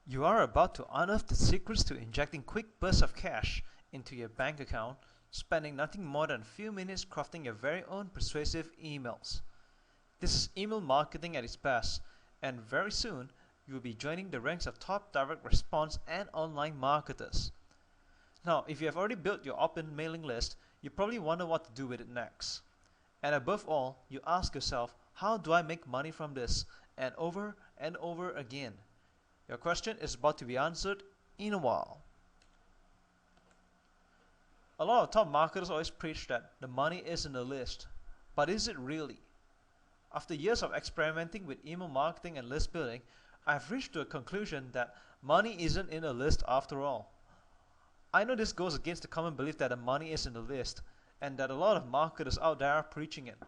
You are about to unearth the secrets to injecting quick bursts of cash into your bank account, spending nothing more than a few minutes crafting your very own persuasive emails. This is email marketing at its best, and very soon you will be joining the ranks of top direct response and online marketers. Now, if you have already built your opt-in mailing list, you probably wonder what to do with it next. And above all, you ask yourself, how do I make money from this? And over again. Your question is about to be answered in a while. A lot of top marketers always preach that the money is in the list. But is it really? After years of experimenting with email marketing and list building, I've reached to a conclusion that money isn't in a list after all. I know this goes against the common belief that the money is in the list, and that a lot of marketers out there are preaching it.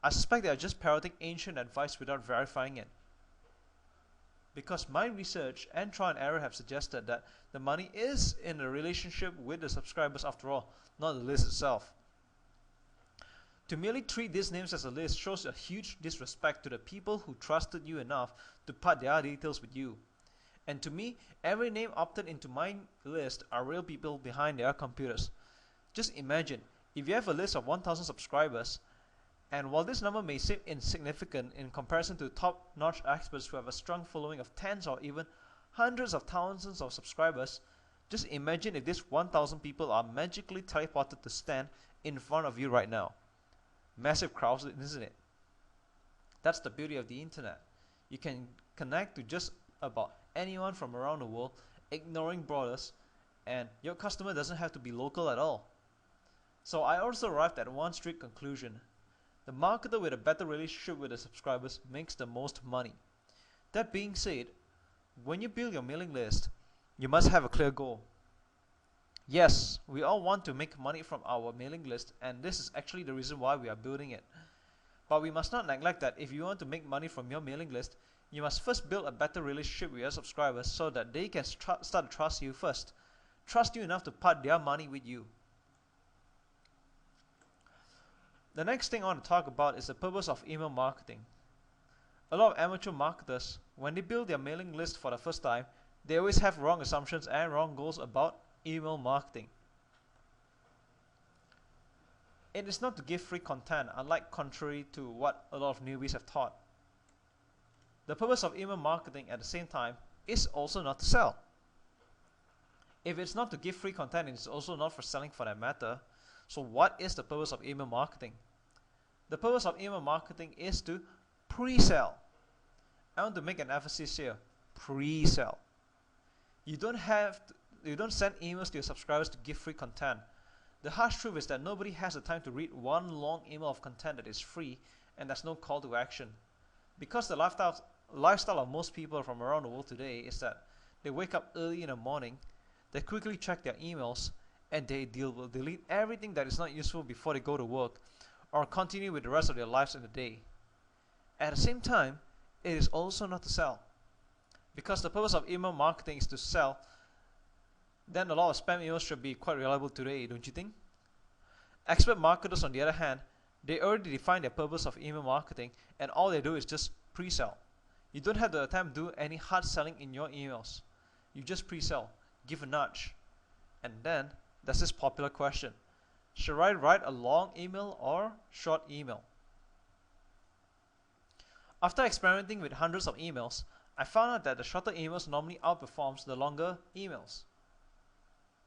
I suspect they are just parroting ancient advice without verifying it. Because my research and trial and error have suggested that the money is in the relationship with the subscribers after all, not the list itself. To merely treat these names as a list shows a huge disrespect to the people who trusted you enough to part their details with you. And to me, every name opted into my list are real people behind their computers. Just imagine, if you have a list of 1,000 subscribers, and while this number may seem insignificant in comparison to top-notch experts who have a strong following of tens or even hundreds of thousands of subscribers, just imagine if these 1,000 people are magically teleported to stand in front of you right now. Massive crowds, isn't it? That's the beauty of the internet. You can connect to just about anyone from around the world, ignoring borders, and your customer doesn't have to be local at all. So I also arrived at one strict conclusion. The marketer with a better relationship with the subscribers makes the most money. That being said, when you build your mailing list, you must have a clear goal. Yes, we all want to make money from our mailing list, and this is actually the reason why we are building it. But we must not neglect that if you want to make money from your mailing list, you must first build a better relationship with your subscribers so that they can start to trust you first. Trust you enough to part their money with you. The next thing I want to talk about is the purpose of email marketing. A lot of amateur marketers, when they build their mailing list for the first time, they always have wrong assumptions and wrong goals about email marketing. It is not to give free content, unlike contrary to what a lot of newbies have thought. The purpose of email marketing at the same time is also not to sell. If it's not to give free content, it's also not for selling for that matter. So what is the purpose of email marketing? The purpose of email marketing is to pre-sell. I want to make an emphasis here. Pre-sell. You don't send emails to your subscribers to give free content. The harsh truth is that nobody has the time to read one long email of content that is free and there's no call to action. Because the lifestyle of most people from around the world today is that they wake up early in the morning, they quickly check their emails, and they will delete everything that is not useful before they go to work or continue with the rest of their lives in the day. At the same time, it is also not to sell. Because the purpose of email marketing is to sell, then a lot of spam emails should be quite reliable today, don't you think? Expert marketers, on the other hand, they already define their purpose of email marketing, and all they do is just pre-sell. You don't have to attempt to do any hard selling in your emails. You just pre-sell, give a nudge. And then there's this popular question. Should I write a long email or short email? After experimenting with hundreds of emails, I found out that the shorter emails normally outperforms the longer emails.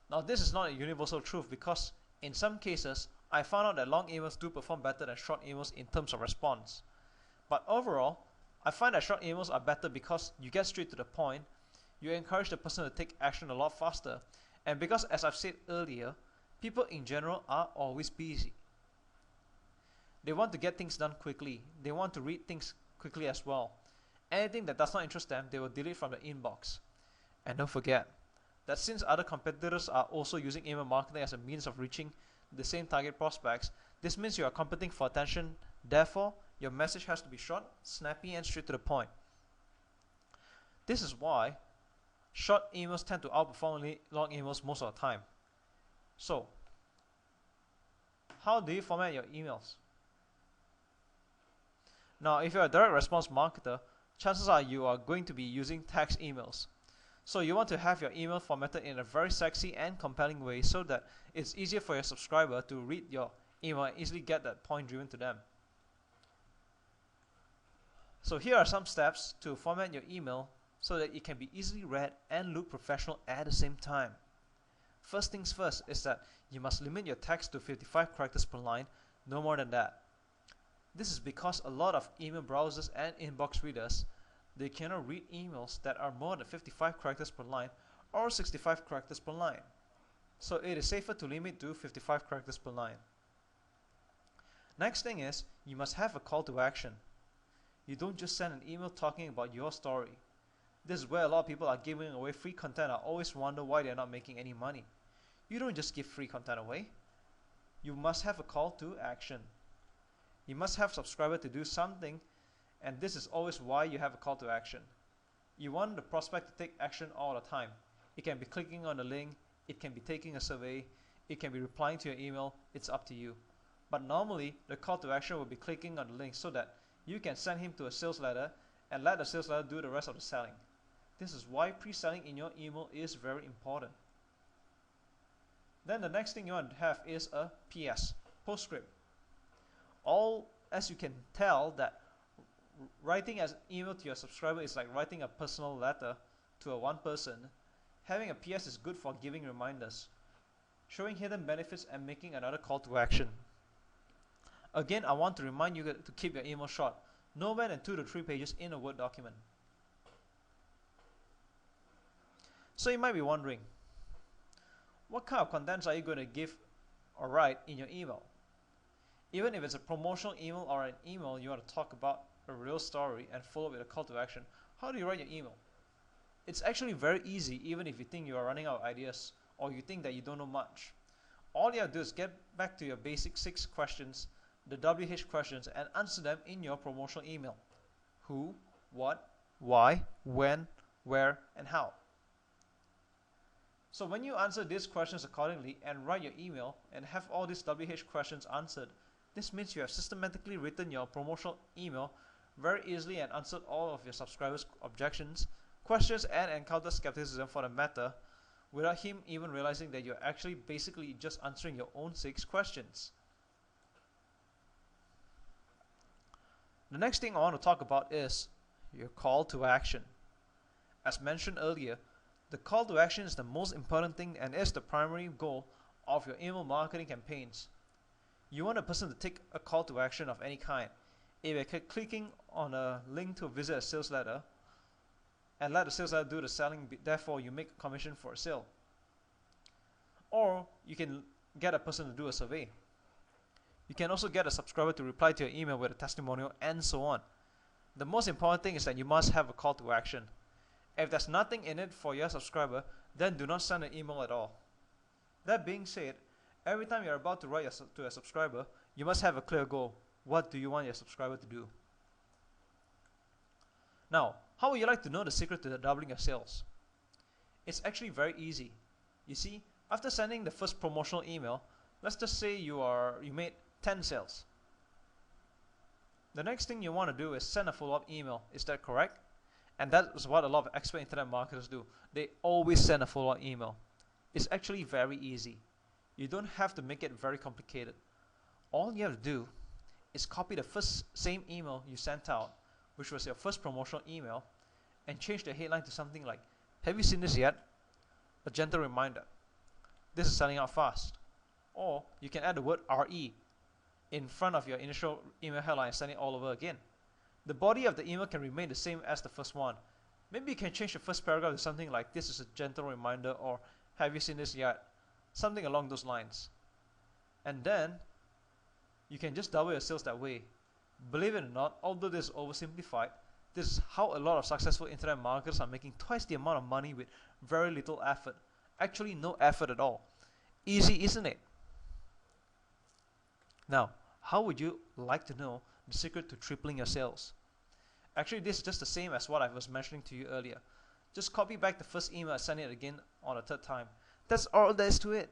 Now this is not a universal truth because in some cases, I found out that long emails do perform better than short emails in terms of response. But overall, I find that short emails are better because you get straight to the point, you encourage the person to take action a lot faster, and because, as I've said earlier, people in general are always busy. They want to get things done quickly. They want to read things quickly as well. Anything that does not interest them, they will delete from the inbox. And don't forget that since other competitors are also using email marketing as a means of reaching the same target prospects, this means you are competing for attention. Therefore, your message has to be short, snappy, and straight to the point. This is why short emails tend to outperform long emails most of the time. So, how do you format your emails? Now, if you're a direct response marketer, chances are you are going to be using text emails. So you want to have your email formatted in a very sexy and compelling way so that it's easier for your subscriber to read your email and easily get that point driven to them. So here are some steps to format your email so that it can be easily read and look professional at the same time. First things first is that you must limit your text to 55 characters per line, no more than that. This is because a lot of email browsers and inbox readers, they cannot read emails that are more than 55 characters per line or 65 characters per line. So it is safer to limit to 55 characters per line. Next thing is, you must have a call to action. You don't just send an email talking about your story. This is where a lot of people are giving away free content. I always wonder why they're not making any money. You don't just give free content away. You must have a call to action. You must have subscribers to do something, and this is always why you have a call to action. You want the prospect to take action all the time. It can be clicking on a link, it can be taking a survey, it can be replying to your email, it's up to you. But normally, the call to action will be clicking on the link so that you can send him to a sales letter and let the sales letter do the rest of the selling. This is why pre-selling in your email is very important. Then the next thing you want to have is a PS, postscript. As you can tell, that writing an email to your subscriber is like writing a personal letter to a one person. Having a PS is good for giving reminders, showing hidden benefits, and making another call to action. Again, I want to remind you to keep your email short, no more than 2 to 3 pages in a Word document. So you might be wondering, what kind of contents are you going to give or write in your email? Even if it's a promotional email or an email you want to talk about a real story and follow with a call to action, how do you write your email? It's actually very easy, even if you think you are running out of ideas or you think that you don't know much. All you have to do is get back to your basic 6 questions, the WH questions, and answer them in your promotional email. Who, what, why, when, where, and how. So when you answer these questions accordingly and write your email and have all these WH questions answered, this means you have systematically written your promotional email very easily and answered all of your subscribers' objections, questions, and encountered skepticism for the matter without him even realizing that you're actually basically just answering your own 6 questions. The next thing I want to talk about is your call to action. As mentioned earlier, the call to action is the most important thing and is the primary goal of your email marketing campaigns. You want a person to take a call to action of any kind. If you're clicking on a link to visit a sales letter and let the sales letter do the selling, therefore you make a commission for a sale. Or you can get a person to do a survey. You can also get a subscriber to reply to your email with a testimonial, and so on. The most important thing is that you must have a call to action. If there's nothing in it for your subscriber, then do not send an email at all. That being said, every time you're about to write to a subscriber, you must have a clear goal. What do you want your subscriber to do? Now, how would you like to know the secret to doubling your sales? It's actually very easy. You see, after sending the first promotional email, let's just say you made 10 sales. The next thing you want to do is send a follow-up email. Is that correct? And that is what a lot of expert internet marketers do. They always send a follow-up email. It's actually very easy. You don't have to make it very complicated. All you have to do is copy the same email you sent out, which was your first promotional email, and change the headline to something like, "Have you seen this yet? A gentle reminder. This is selling out fast." Or you can add the word RE in front of your initial email headline and send it all over again. The body of the email can remain the same as the first one. Maybe you can change the first paragraph to something like, "This is a gentle reminder," or "Have you seen this yet?" Something along those lines. And then you can just double your sales that way. Believe it or not, although this is oversimplified, this is how a lot of successful internet marketers are making twice the amount of money with very little effort. Actually, no effort at all. Easy, isn't it? Now, how would you like to know the secret to tripling your sales? Actually, this is just the same as what I was mentioning to you earlier. Just copy back the first email and send it again on a 3rd time. That's all there is to it.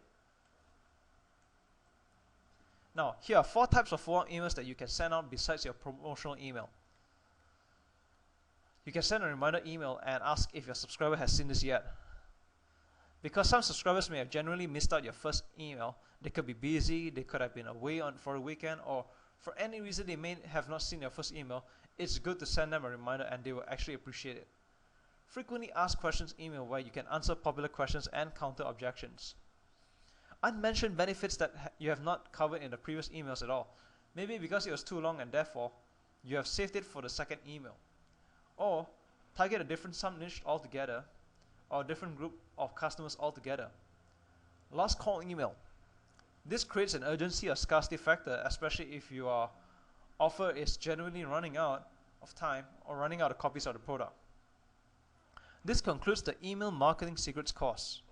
Now, here are 4 types of follow-up emails that you can send out besides your promotional email. You can send a reminder email and ask if your subscriber has seen this yet. Because some subscribers may have genuinely missed out your first email, they could be busy, they could have been away for a weekend, or for any reason they may have not seen your first email, it's good to send them a reminder and they will actually appreciate it. Frequently asked questions email where you can answer popular questions and counter objections. Unmentioned benefits that you have not covered in the previous emails at all. Maybe because it was too long and therefore you have saved it for the second email. Or target a different sub-niche altogether, or a different group of customers altogether. Last call email. This creates an urgency or scarcity factor, especially if your offer is genuinely running out of time or running out of copies of the product. This concludes the Email Marketing Secrets course.